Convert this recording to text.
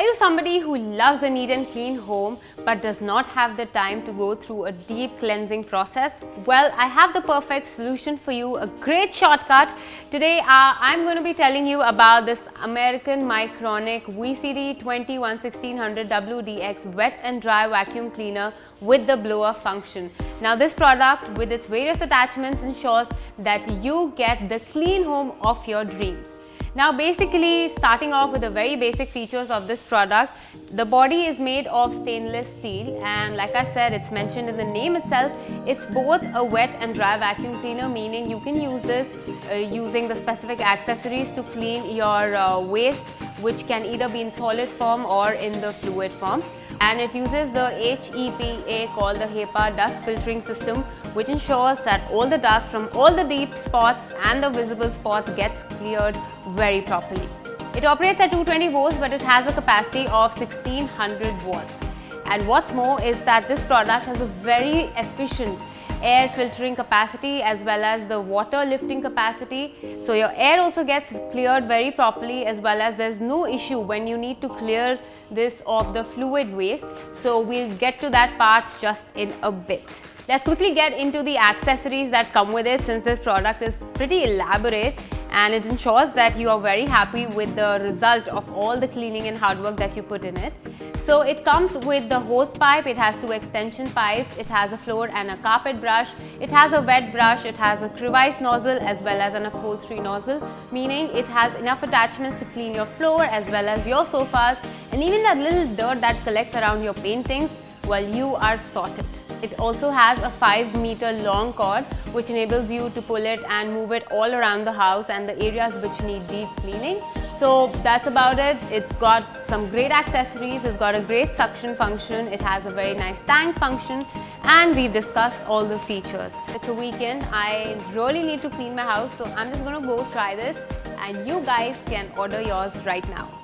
Are you somebody who loves a neat and clean home but does not have the time to go through a deep cleansing process? Well, I have the perfect solution for you, a great shortcut. Today, I'm going to be telling you about this American Micronic VCD20-1600 WDX Wet and Dry Vacuum Cleaner with the blower function. Now, this product with its various attachments ensures that you get the clean home of your dreams. Now basically, starting off with the very basic features of this product, the body is made of stainless steel, and like I said, it's mentioned in the name itself, it's both a wet and dry vacuum cleaner, meaning you can use this using the specific accessories to clean your waste, which can either be in solid form or in the fluid form. And it uses the HEPA called the HEPA dust filtering system, which ensures that all the dust from all the deep spots and the visible spots gets cleared very properly. It operates at 220 volts, but it has a capacity of 1600 watts. And what's more is that this product has a very efficient air filtering capacity as well as the water lifting capacity. So your air also gets cleared very properly, as well as there's no issue when you need to clear this of the fluid waste. So we'll get to that part just in a bit. Let's quickly get into the accessories that come with it, since this product is pretty elaborate and it ensures that you are very happy with the result of all the cleaning and hard work that you put in it. So it comes with the hose pipe, it has 2 extension pipes, it has a floor and a carpet brush, it has a wet brush, it has a crevice nozzle as well as an upholstery nozzle, meaning it has enough attachments to clean your floor as well as your sofas, and even that little dirt that collects around your paintings. Well, you are sorted. It also has a 5-meter long cord, which enables you to pull it and move it all around the house and the areas which need deep cleaning. So that's about it. It's got some great accessories, it's got a great suction function, it has a very nice tank function, and we've discussed all the features. It's a weekend, I really need to clean my house, so I'm just going to go try this, and you guys can order yours right now.